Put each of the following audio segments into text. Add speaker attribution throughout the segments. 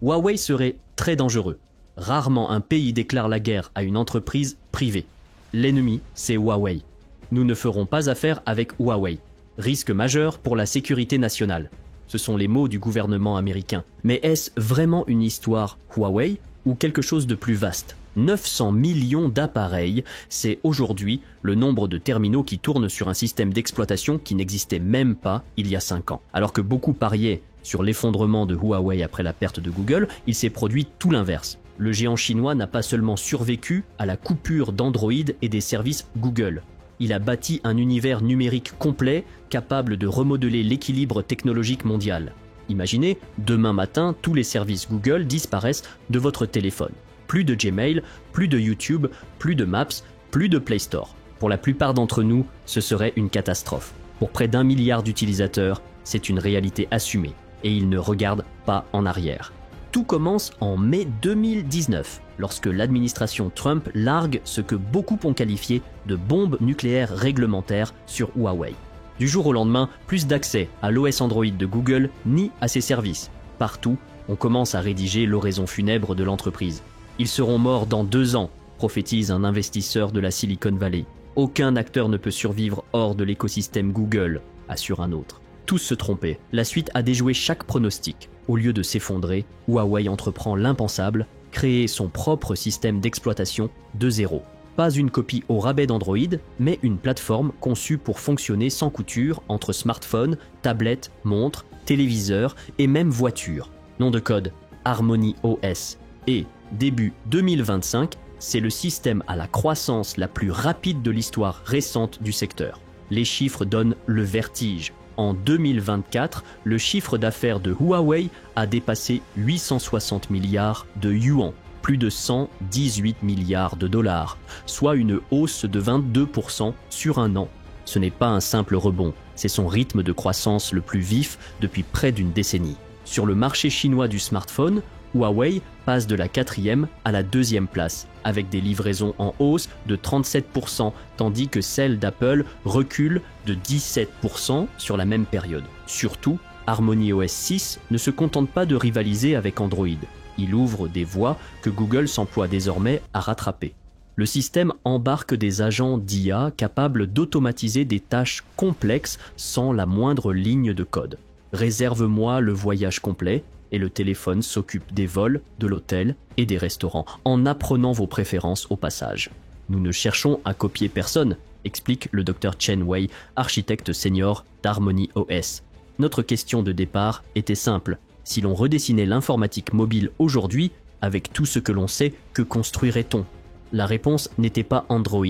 Speaker 1: Huawei serait très dangereux. Rarement un pays déclare la guerre à une entreprise privée. L'ennemi, c'est Huawei. Nous ne ferons pas affaire avec Huawei. Risque majeur pour la sécurité nationale. Ce sont les mots du gouvernement américain. Mais est-ce vraiment une histoire Huawei ou quelque chose de plus vaste ? 900 millions d'appareils, c'est aujourd'hui le nombre de terminaux qui tournent sur un système d'exploitation qui n'existait même pas il y a 5 ans. Alors que beaucoup pariaient sur l'effondrement de Huawei après la perte de Google, il s'est produit tout l'inverse. Le géant chinois n'a pas seulement survécu à la coupure d'Android et des services Google. Il a bâti un univers numérique complet capable de remodeler l'équilibre technologique mondial. Imaginez, demain matin, tous les services Google disparaissent de votre téléphone. Plus de Gmail, plus de YouTube, plus de Maps, plus de Play Store. Pour la plupart d'entre nous, ce serait une catastrophe. Pour près d'1 milliard d'utilisateurs, c'est une réalité assumée et ils ne regardent pas en arrière. Tout commence en mai 2019, lorsque l'administration Trump largue ce que beaucoup ont qualifié de bombe nucléaire réglementaire sur Huawei. Du jour au lendemain, plus d'accès à l'OS Android de Google ni à ses services. Partout, on commence à rédiger l'oraison funèbre de l'entreprise. Ils seront morts dans 2 ans, prophétise un investisseur de la Silicon Valley. Aucun acteur ne peut survivre hors de l'écosystème Google, assure un autre. Tous se trompaient. La suite a déjoué chaque pronostic. Au lieu de s'effondrer, Huawei entreprend l'impensable, créer son propre système d'exploitation de zéro. Pas une copie au rabais d'Android, mais une plateforme conçue pour fonctionner sans couture entre smartphones, tablettes, montres, téléviseurs et même voitures. Nom de code, Harmony OS. Et, début 2025, c'est le système à la croissance la plus rapide de l'histoire récente du secteur. Les chiffres donnent le vertige. En 2024, le chiffre d'affaires de Huawei a dépassé 860 milliards de yuan, plus de 118 milliards de dollars, soit une hausse de 22% sur un an. Ce n'est pas un simple rebond, c'est son rythme de croissance le plus vif depuis près d'une décennie. Sur le marché chinois du smartphone, Huawei passe de la 4e à la 2e place, avec des livraisons en hausse de 37%, tandis que celle d'Apple recule de 17% sur la même période. Surtout, Harmony OS 6 ne se contente pas de rivaliser avec Android. Il ouvre des voies que Google s'emploie désormais à rattraper. Le système embarque des agents d'IA capables d'automatiser des tâches complexes sans la moindre ligne de code. Réserve-moi le voyage complet, et le téléphone s'occupe des vols, de l'hôtel et des restaurants, en apprenant vos préférences au passage. Nous ne cherchons à copier personne, explique le Dr Chen Wei, architecte senior d'Harmony OS. Notre question de départ était simple. Si l'on redessinait l'informatique mobile aujourd'hui, avec tout ce que l'on sait, que construirait-on ? La réponse n'était pas Android.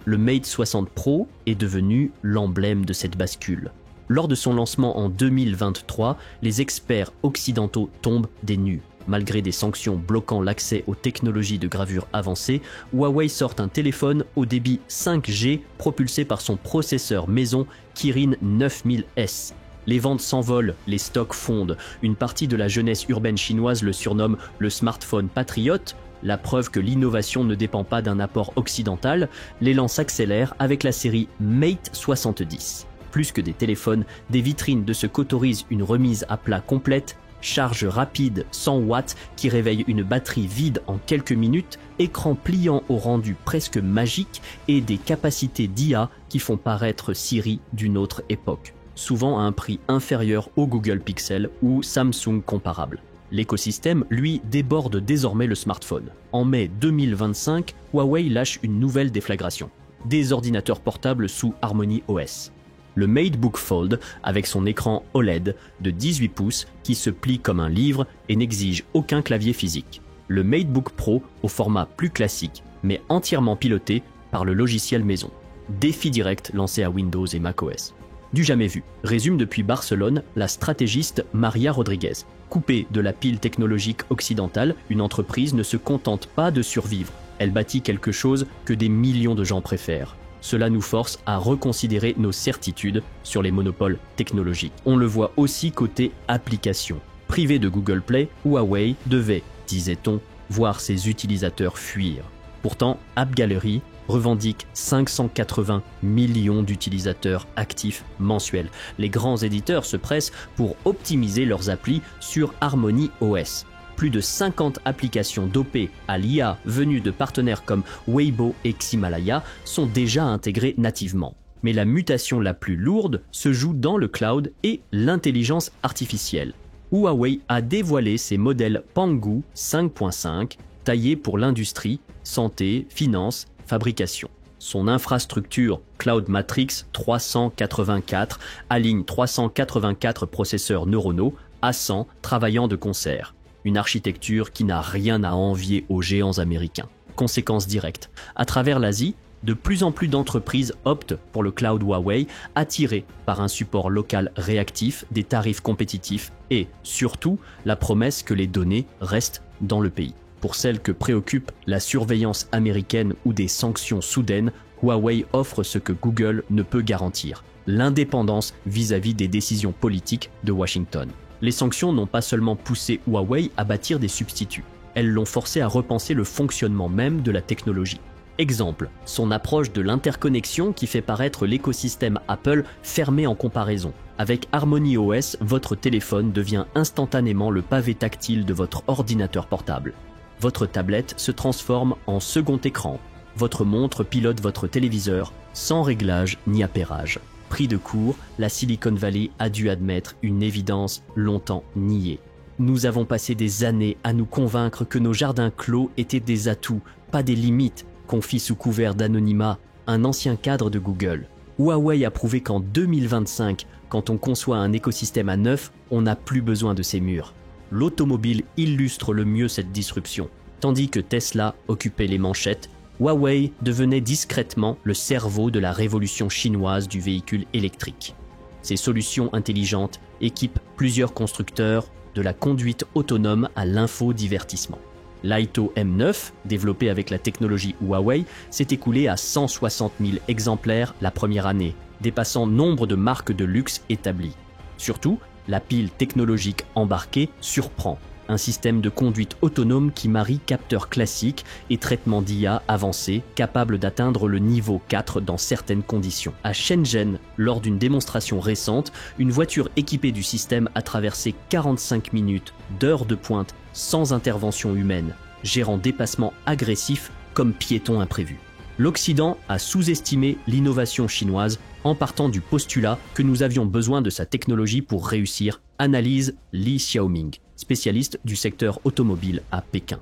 Speaker 1: Le Mate 60 Pro est devenu l'emblème de cette bascule. Lors de son lancement en 2023, les experts occidentaux tombent des nues. Malgré des sanctions bloquant l'accès aux technologies de gravure avancées, Huawei sort un téléphone au débit 5G propulsé par son processeur maison Kirin 9000S. Les ventes s'envolent, les stocks fondent. Une partie de la jeunesse urbaine chinoise le surnomme le smartphone patriote. La preuve que l'innovation ne dépend pas d'un apport occidental, l'élan s'accélère avec la série Mate 70. Plus que des téléphones, des vitrines de ce qu'autorise une remise à plat complète, charge rapide 100 watts qui réveille une batterie vide en quelques minutes, écran pliant au rendu presque magique et des capacités d'IA qui font paraître Siri d'une autre époque, souvent à un prix inférieur au Google Pixel ou Samsung comparable. L'écosystème, lui, déborde désormais le smartphone. En mai 2025, Huawei lâche une nouvelle déflagration. Des ordinateurs portables sous Harmony OS. Le MateBook Fold avec son écran OLED de 18 pouces qui se plie comme un livre et n'exige aucun clavier physique. Le MateBook Pro au format plus classique mais entièrement piloté par le logiciel maison. Défi direct lancé à Windows et macOS. Du jamais vu, résume depuis Barcelone la stratégiste Maria Rodriguez. Coupée de la pile technologique occidentale, une entreprise ne se contente pas de survivre. Elle bâtit quelque chose que des millions de gens préfèrent. Cela nous force à reconsidérer nos certitudes sur les monopoles technologiques. On le voit aussi côté application. Privé de Google Play, Huawei devait, disait-on, voir ses utilisateurs fuir. Pourtant, AppGallery revendique 580 millions d'utilisateurs actifs mensuels. Les grands éditeurs se pressent pour optimiser leurs applis sur Harmony OS. plus de 50 applications dopées à l'IA venues de partenaires comme Weibo et Ximalaya sont déjà intégrées nativement. Mais la mutation la plus lourde se joue dans le cloud et l'intelligence artificielle. Huawei a dévoilé ses modèles Pangu 5.5, taillés pour l'industrie, santé, finance, fabrication. Son infrastructure Cloud Matrix 384 aligne 384 processeurs neuronaux à 100 travaillant de concert. Une architecture qui n'a rien à envier aux géants américains. Conséquence directe, à travers l'Asie, de plus en plus d'entreprises optent pour le cloud Huawei, attirées par un support local réactif, des tarifs compétitifs et, surtout, la promesse que les données restent dans le pays. Pour celles que préoccupe la surveillance américaine ou des sanctions soudaines, Huawei offre ce que Google ne peut garantir, l'indépendance vis-à-vis des décisions politiques de Washington. Les sanctions n'ont pas seulement poussé Huawei à bâtir des substituts, elles l'ont forcé à repenser le fonctionnement même de la technologie. Exemple, son approche de l'interconnexion qui fait paraître l'écosystème Apple fermé en comparaison. Avec Harmony OS, votre téléphone devient instantanément le pavé tactile de votre ordinateur portable. Votre tablette se transforme en second écran. Votre montre pilote votre téléviseur sans réglage ni appairage. Pris de court, la Silicon Valley a dû admettre une évidence longtemps niée. Nous avons passé des années à nous convaincre que nos jardins clos étaient des atouts, pas des limites, confie sous couvert d'anonymat un ancien cadre de Google. Huawei a prouvé qu'en 2025, quand on conçoit un écosystème à neuf, on n'a plus besoin de ces murs. L'automobile illustre le mieux cette disruption. Tandis que Tesla occupait les manchettes, Huawei devenait discrètement le cerveau de la révolution chinoise du véhicule électrique. Ces solutions intelligentes équipent plusieurs constructeurs, de la conduite autonome à l'infodivertissement. L'Aito M9, développé avec la technologie Huawei, s'est écoulé à 160 000 exemplaires la première année, dépassant nombre de marques de luxe établies. Surtout, la pile technologique embarquée surprend. Un système de conduite autonome qui marie capteurs classiques et traitement d'IA avancé capable d'atteindre le niveau 4 dans certaines conditions. À Shenzhen, lors d'une démonstration récente, une voiture équipée du système a traversé 45 minutes d'heures de pointe sans intervention humaine, gérant dépassements agressifs comme piétons imprévus. L'Occident a sous-estimé l'innovation chinoise en partant du postulat que nous avions besoin de sa technologie pour réussir, analyse Li Xiaoming, spécialiste du secteur automobile à Pékin.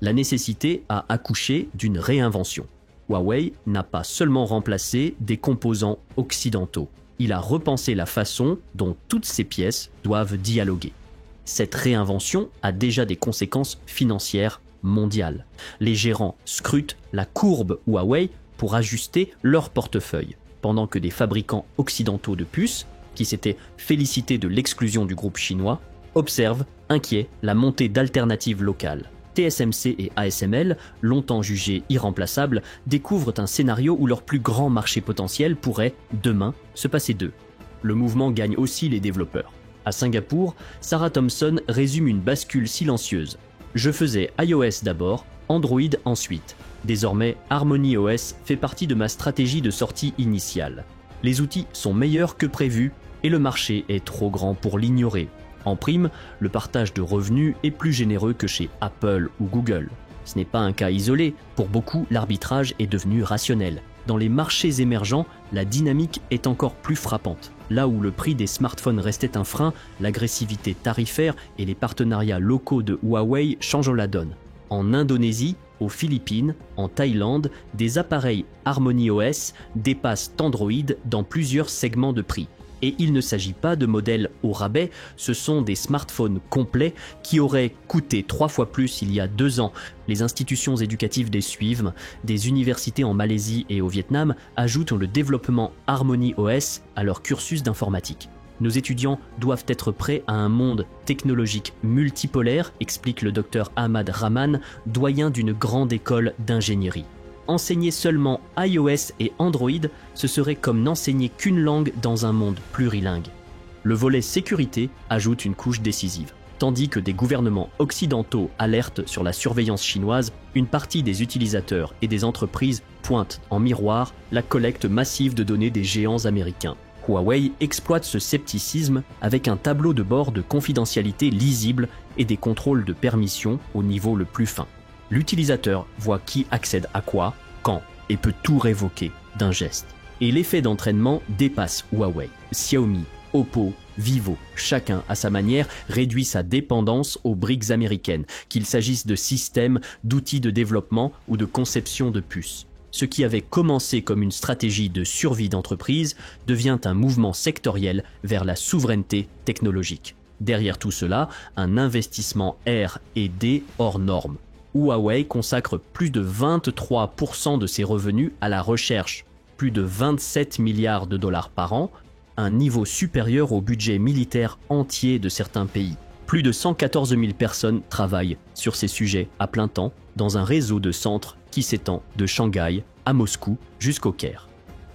Speaker 1: La nécessité a accouché d'une réinvention. Huawei n'a pas seulement remplacé des composants occidentaux, il a repensé la façon dont toutes ces pièces doivent dialoguer. Cette réinvention a déjà des conséquences financières mondiales. Les gérants scrutent la courbe Huawei pour ajuster leur portefeuille, pendant que des fabricants occidentaux de puces, qui s'étaient félicités de l'exclusion du groupe chinois, observent, inquiets, la montée d'alternatives locales. TSMC et ASML, longtemps jugés irremplaçables, découvrent un scénario où leur plus grand marché potentiel pourrait, demain, se passer d'eux. Le mouvement gagne aussi les développeurs. À Singapour, Sarah Thompson résume une bascule silencieuse. Je faisais iOS d'abord, Android ensuite. Désormais, Harmony OS fait partie de ma stratégie de sortie initiale. Les outils sont meilleurs que prévu et le marché est trop grand pour l'ignorer. En prime, le partage de revenus est plus généreux que chez Apple ou Google. Ce n'est pas un cas isolé, pour beaucoup l'arbitrage est devenu rationnel. Dans les marchés émergents, la dynamique est encore plus frappante. Là où le prix des smartphones restait un frein, l'agressivité tarifaire et les partenariats locaux de Huawei changent la donne. En Indonésie, aux Philippines, en Thaïlande, des appareils Harmony OS dépassent Android dans plusieurs segments de prix. Et il ne s'agit pas de modèles au rabais, ce sont des smartphones complets qui auraient coûté 3 fois plus il y a 2 ans. Les institutions éducatives les suivent, des universités en Malaisie et au Vietnam ajoutent le développement Harmony OS à leur cursus d'informatique. Nos étudiants doivent être prêts à un monde technologique multipolaire, explique le Dr Ahmad Rahman, doyen d'une grande école d'ingénierie. Enseigner seulement iOS et Android, ce serait comme n'enseigner qu'une langue dans un monde plurilingue. Le volet sécurité ajoute une couche décisive. Tandis que des gouvernements occidentaux alertent sur la surveillance chinoise, une partie des utilisateurs et des entreprises pointent en miroir la collecte massive de données des géants américains. Huawei exploite ce scepticisme avec un tableau de bord de confidentialité lisible et des contrôles de permission au niveau le plus fin. L'utilisateur voit qui accède à quoi, quand, et peut tout révoquer d'un geste. Et l'effet d'entraînement dépasse Huawei. Xiaomi, Oppo, Vivo, chacun à sa manière réduit sa dépendance aux briques américaines, qu'il s'agisse de systèmes, d'outils de développement ou de conception de puces. Ce qui avait commencé comme une stratégie de survie d'entreprise devient un mouvement sectoriel vers la souveraineté technologique. Derrière tout cela, un investissement R&D hors norme. Huawei consacre plus de 23% de ses revenus à la recherche, plus de 27 milliards de dollars par an, un niveau supérieur au budget militaire entier de certains pays. Plus de 114 000 personnes travaillent sur ces sujets à plein temps dans un réseau de centres qui s'étend de Shanghai à Moscou jusqu'au Caire.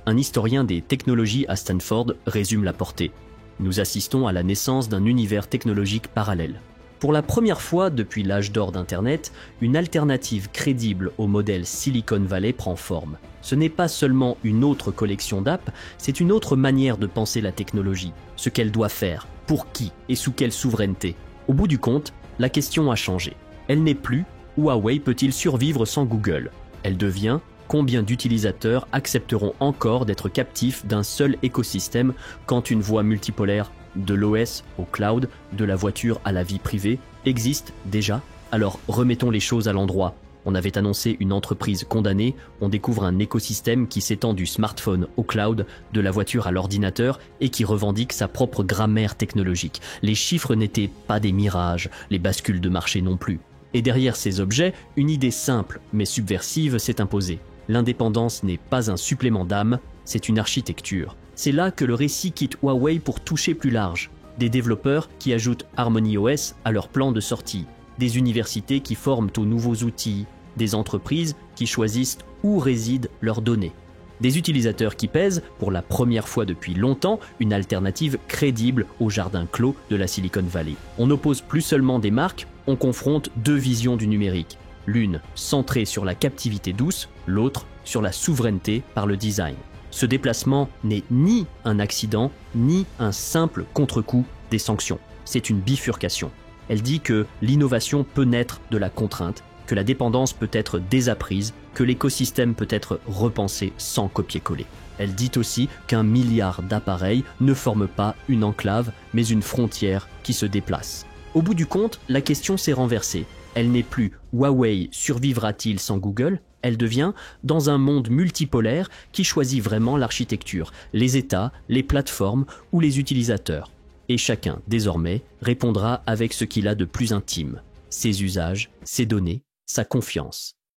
Speaker 1: Un historien des technologies à Stanford résume la portée. Nous assistons à la naissance d'un univers technologique parallèle. Pour la première fois depuis l'âge d'or d'Internet, une alternative crédible au modèle Silicon Valley prend forme. Ce n'est pas seulement une autre collection d'apps, c'est une autre manière de penser la technologie, ce qu'elle doit faire, pour qui et sous quelle souveraineté. Au bout du compte, la question a changé. Elle n'est plus « Huawei peut-il survivre sans Google ?» Elle devient « Combien d'utilisateurs accepteront encore d'être captifs d'un seul écosystème quand une voie multipolaire de l'OS au cloud, de la voiture à la vie privée, existe déjà ? Alors remettons les choses à l'endroit. On avait annoncé une entreprise condamnée, on découvre un écosystème qui s'étend du smartphone au cloud, de la voiture à l'ordinateur et qui revendique sa propre grammaire technologique. Les chiffres n'étaient pas des mirages, les bascules de marché non plus. Et derrière ces objets, une idée simple mais subversive s'est imposée. L'indépendance n'est pas un supplément d'âme, c'est une architecture. C'est là que le récit quitte Huawei pour toucher plus large. Des développeurs qui ajoutent HarmonyOS à leur plan de sortie, des universités qui forment aux nouveaux outils, des entreprises qui choisissent où résident leurs données. Des utilisateurs qui pèsent, pour la première fois depuis longtemps, une alternative crédible au jardin clos de la Silicon Valley. On n'oppose plus seulement des marques, on confronte deux visions du numérique. L'une centrée sur la captivité douce, l'autre sur la souveraineté par le design. Ce déplacement n'est ni un accident, ni un simple contre-coup des sanctions. C'est une bifurcation. Elle dit que l'innovation peut naître de la contrainte, que la dépendance peut être désapprise, que l'écosystème peut être repensé sans copier-coller. Elle dit aussi qu'un milliard d'appareils ne forment pas une enclave, mais une frontière qui se déplace. Au bout du compte, la question s'est renversée. Elle n'est plus « Huawei survivra-t-il sans Google ?» Elle devient « dans un monde multipolaire qui choisit vraiment l'architecture, les États, les plateformes ou les utilisateurs. » Et chacun, désormais, répondra avec ce qu'il a de plus intime, ses usages, ses données, sa confiance.